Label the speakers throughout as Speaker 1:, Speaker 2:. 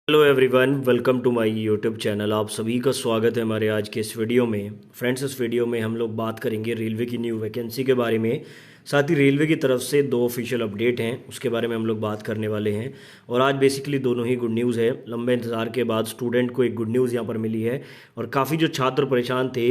Speaker 1: Hello everyone, welcome to my YouTube channel. आप सभी का स्वागत है हमारे आज के इस वीडियो में। फ्रेंड्स, इस वीडियो में हम लोग बात करेंगे रेलवे की न्यू वैकेंसी के बारे में। साथ ही रेलवे की तरफ से दो ऑफिशियल अपडेट हैं, उसके बारे में हम लोग बात करने वाले हैं। और आज बेसिकली दोनों ही गुड न्यूज़ है। लंबे इंतज़ार के बाद स्टूडेंट को एक गुड न्यूज़ यहाँ पर मिली है और काफ़ी जो छात्र परेशान थे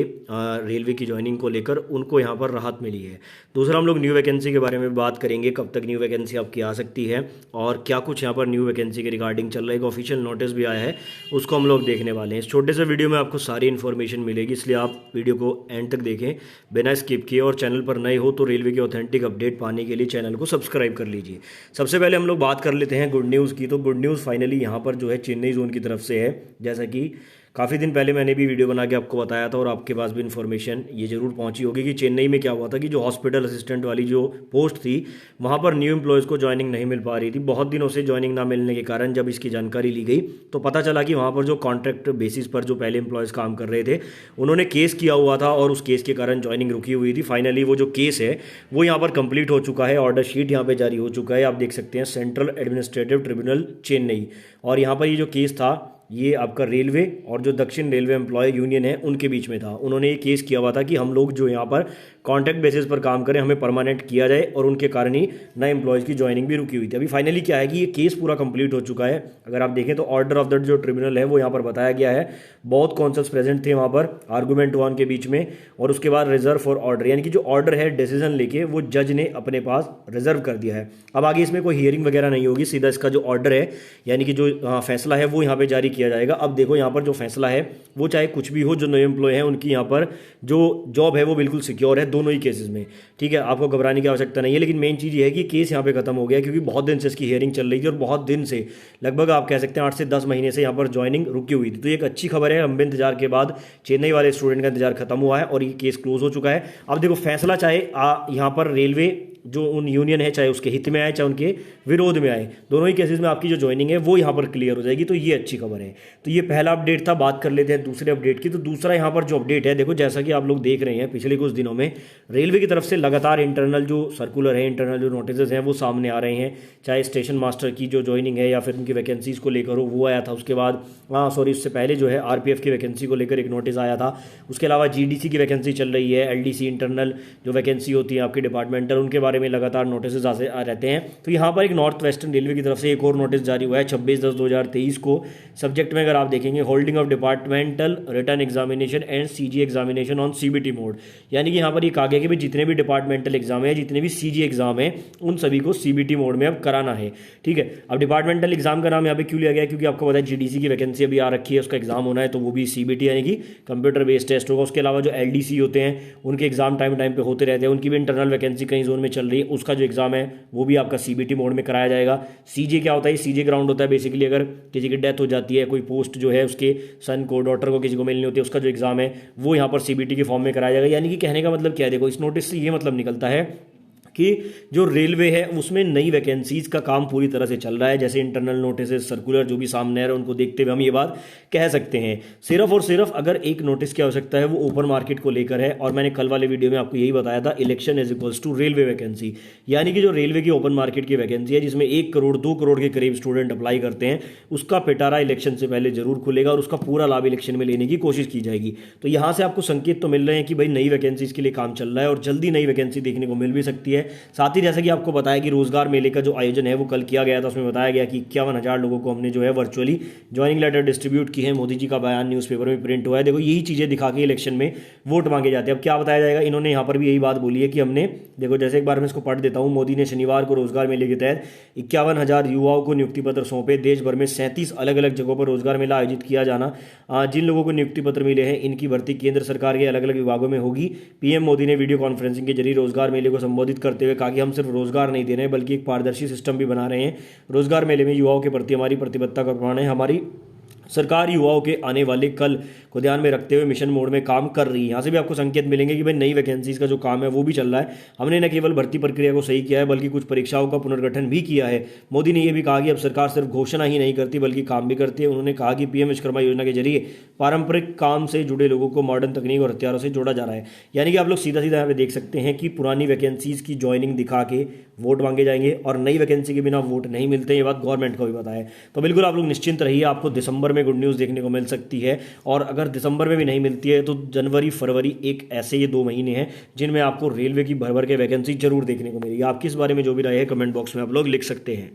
Speaker 1: रेलवे की ज्वाइनिंग को लेकर, उनको यहाँ पर राहत मिली है। दूसरा, हम लोग न्यू वैकेंसी के बारे में बात करेंगे, कब तक न्यू वैकेंसी आपकी आ सकती है और क्या कुछ यहाँ पर न्यू वैकेंसी के रिगार्डिंग चल रहा है। एक ऑफिशियल नोटिस भी आया है, उसको हम लोग देखने वाले हैं। इस छोटे से वीडियो में आपको सारी इन्फॉर्मेशन मिलेगी, इसलिए आप वीडियो को एंड तक देखें बिना स्किप किए। और चैनल पर नए हो तो रेलवे की ऑथेंटिक अपडेट पाने के लिए चैनल को सब्सक्राइब कर लीजिए। सबसे पहले हम लोग बात कर लेते हैं गुड न्यूज़ की। तो गुड न्यूज़ फाइनली यहाँ पर जो है चेन्नई जोन की तरफ से है। जैसा कि काफ़ी दिन पहले मैंने भी वीडियो बना के आपको बताया था और आपके पास भी इन्फॉर्मेशन ये जरूर पहुंची होगी कि चेन्नई में क्या हुआ था कि जो हॉस्पिटल असिस्टेंट वाली जो पोस्ट थी, वहाँ पर न्यू एम्प्लॉयज़ को ज्वाइनिंग नहीं मिल पा रही थी। बहुत दिनों से ज्वाइनिंग ना मिलने के कारण जब इसकी जानकारी ली गई तो पता चला कि वहाँ पर जो कॉन्ट्रैक्ट बेसिस पर जो पहले एम्प्लॉयज़ काम कर रहे थे, उन्होंने केस किया हुआ था और उस केस के कारण ज्वाइनिंग रुकी हुई थी। फाइनली वो जो केस है वो यहाँ पर कंप्लीट हो चुका है। ऑर्डर शीट यहाँ पर जारी हो चुका है, आप देख सकते हैं, सेंट्रल एडमिनिस्ट्रेटिव ट्रिब्यूनल चेन्नई। और यहाँ पर ये जो केस था, ये आपका रेलवे और जो दक्षिण रेलवे एम्प्लॉय यूनियन है उनके बीच में था। उन्होंने ये केस किया हुआ था कि हम लोग जो यहाँ पर कॉन्ट्रैक्ट बेसिस पर काम करें, हमें परमानेंट किया जाए, और उनके कारण ही नए एम्प्लॉयज़ की ज्वाइनिंग भी रुकी हुई थी। अभी फाइनली क्या है कि ये केस पूरा कंप्लीट हो चुका है। अगर आप देखें तो ऑर्डर ऑफ द जो ट्रिब्यूनल है वो यहाँ पर बताया गया है। बहुत कॉन्सल्स प्रेजेंट थे वहाँ पर आर्गूमेंट वन के बीच में, और उसके बाद रिजर्व फॉर ऑर्डर, यानी कि जो ऑर्डर है डिसीजन लेके वो जज ने अपने पास रिजर्व कर दिया है। अब आगे इसमें कोई हियरिंग वगैरह नहीं होगी, सीधा इसका जो ऑर्डर है यानी कि जो फैसला है वो यहाँ पे जारी किया जाएगा। अब देखो यहाँ पर जो फैसला है वो चाहे कुछ भी हो, जो नए एम्प्लॉय हैं उनकी यहाँ पर जो जॉब है वो बिल्कुल सिक्योर है दोनों ही केसेस में। ठीक है, आपको घबराने की आवश्यकता नहीं है। लेकिन मेन चीज़ ये है कि केस यहाँ पे खत्म हो गया, क्योंकि बहुत दिन से इसकी हियरिंग चल रही थी और बहुत दिन से, लगभग आप कह सकते हैं 8 से 10 महीने से यहाँ पर ज्वाइनिंग रुकी हुई थी। तो ये एक अच्छी खबर है। लंबे इंतजार के बाद चेन्नई वाले स्टूडेंट का इंतजार खत्म हुआ है और ये केस क्लोज हो चुका है। अब देखो फैसला चाहे यहाँ पर रेलवे जो उन यूनियन है, चाहे उसके हित में आए चाहे उनके विरोध में आए, दोनों ही केसेस में आपकी जो ज्वाइनिंग है वो यहाँ पर क्लियर हो जाएगी। तो ये अच्छी खबर है। तो ये पहला अपडेट था। बात कर लेते हैं दूसरे अपडेट की। तो दूसरा यहाँ पर जो अपडेट है, देखो जैसा कि आप लोग देख रहे हैं, पिछले कुछ दिनों में रेलवे की तरफ से लगातार इंटरनल जो सर्कुलर है, इंटरनल जो नोटिस हैं वो सामने आ रहे हैं। चाहे स्टेशन मास्टर की जो ज्वाइनिंग है या फिर उनकी वैकेंसीज को लेकर हो, वो आया था। उसके बाद उससे पहले जो है आरपीएफ की वैकेंसी को लेकर एक नोटिस आया था। उसके अलावा जीडीसी की वैकेंसी चल रही है, एलडीसी इंटरनल जो वैकेंसी होती है आपकी डिपार्टमेंटल, उनके बारे में लगातार नोटिस रहते हैं। तो यहाँ पर एक नॉर्थ वेस्टर्न रेलवे की तरफ से एक और नोटिस जारी हुआ है 26/10/2023 को। सब्जेक्ट में अगर आप देखेंगे, holding of departmental return examination and CG examination on CBT mode, यानी कि यहाँ पर ये कहा गया कि भाई जितने भी डिपार्टमेंटल एग्जाम है, जितने भी सीजी एग्जाम है, उन सभी को सीबीटी मोड में अब कराना है। ठीक है, अब डिपार्टमेंटल एग्जाम का नाम यहाँ पे क्यों लिया गया, क्योंकि आपको पता है जीडीसी की वैकेंसी अभी आ रखी है, उसका एग्जाम होना है, तो वो भी सीबीटी यानी कि कंप्यूटर बेस्ड टेस्ट होगा। उसके अलावा जो एलडीसी होते हैं उनके एग्जाम टाइम पे होते रहते हैं, उनकी भी इंटरनल वैकेंसी कई जोन में चल रही है, उसका जो एग्जाम है वो भी आपका सीबीटी मोड में कराया जाएगा। सीजे क्या होता है, सीजे ग्राउंड होता है बेसिकली अगर किसी की डेथ हो जाती है, कोई पोस्ट जो है उसके सन को, डॉटर को किसी को मिलनी होती है, उसका जो एग्जाम है वो यहाँ पर सीबीटी के फॉर्म में कराया जाएगा। यानी कि कहने का मतलब क्या है, देखो इस नोटिस से ये मतलब निकलता है कि जो रेलवे है उसमें नई वैकेंसीज का काम पूरी तरह से चल रहा है। जैसे इंटरनल नोटिस, सर्कुलर जो भी सामने आ रहे हैं, उनको देखते हुए हम ये बात कह सकते हैं। सिर्फ और सिर्फ अगर एक नोटिस की आवश्यकता है वो ओपन मार्केट को लेकर है, और मैंने कल वाले वीडियो में आपको यही बताया था, election is equals to railway vacancy, यानी कि जो रेलवे की ओपन मार्केट की वैकेंसी है जिसमें 1 करोड़ 2 करोड़ के करीब स्टूडेंट अप्लाई करते हैं, उसका पिटारा इलेक्शन से पहले जरूर खुलेगा और उसका पूरा लाभ इलेक्शन में लेने की कोशिश की जाएगी। तो यहाँ से आपको संकेत तो मिल रहे हैं कि भाई नई वैकेंसीज के लिए काम चल रहा है और जल्दी नई वैकेंसी देखने को मिल भी सकती है। साथ ही जैसा कि आपको बताया कि रोजगार मेले का जो आयोजन है वो कल किया गया था, उसमें बताया गया कि 51,000 लोगों को हमने जो है वर्चुअली ज्वाइनिंग लेटर डिस्ट्रीब्यूट की है। मोदी जी का बयान न्यूज़पेपर में प्रिंट हुआ है। देखो यही चीज़ें दिखा के इलेक्शन में वोट मांगे जाते हैं। अब क्या बताया जाएगा, इन्होंने यहाँ पर भी यही बात बोली है कि हमने, देखो जैसे एक बार मैं इसको पढ़ देता हूँ, मोदी ने शनिवार को रोजगार मेले के तहत 51,000 युवाओं को नियुक्ति पत्र सौंपे। देश भर में 37 अलग अलग जगहों पर रोजगार मेला आयोजित किया जाना। जिन लोगों को नियुक्ति पत्र मिले हैं इनकी भर्ती केंद्र सरकार के अलग अलग विभागों में होगी। पीएम मोदी ने वीडियो कॉन्फ्रेंसिंग के जरिए रोजगार मेले को संबोधित करते हुए कहा कि हम सिर्फ रोजगार नहीं दे रहे हैं बल्कि एक पारदर्शी सिस्टम भी बना रहे हैं। रोजगार मेले में युवाओं के प्रति हमारी प्रतिबद्धता का प्रमाण है। हमारी सरकार युवाओं के आने वाले कल को ध्यान में रखते हुए मिशन मोड में काम कर रही है। यहाँ से भी आपको संकेत मिलेंगे कि भाई नई वैकेंसीज का जो काम है वो भी चल रहा है। हमने न केवल भर्ती प्रक्रिया को सही किया है बल्कि कुछ परीक्षाओं का पुनर्गठन भी किया है। मोदी ने यह भी कहा कि अब सरकार सिर्फ घोषणा ही नहीं करती बल्कि काम भी करती है। उन्होंने कहा कि पीएम विश्वकर्मा योजना के जरिए पारंपरिक काम से जुड़े लोगों को मॉडर्न तकनीक और हथियारों से जोड़ा जा रहा है। यानी कि आप लोग सीधा सीधा यहाँ पे देख सकते हैं कि पुरानी वैकेंसीज की ज्वाइनिंग दिखा के वोट मांगे जाएंगे और नई वैकेंसी के बिना वोट नहीं मिलते। ये बात गवर्नमेंट को भी पता है। तो बिल्कुल आप लोग निश्चिंत रहिए, आपको दिसंबर में गुड न्यूज़ देखने को मिल सकती है। और अगर दिसंबर में भी नहीं मिलती है तो जनवरी फरवरी एक ऐसे ये 2 महीने हैं जिनमें आपको रेलवे की भर भर के वैकेंसी जरूर देखने को मिलेगी। आपकी इस बारे में जो भी राय है कमेंट बॉक्स में आप लोग लिख सकते हैं।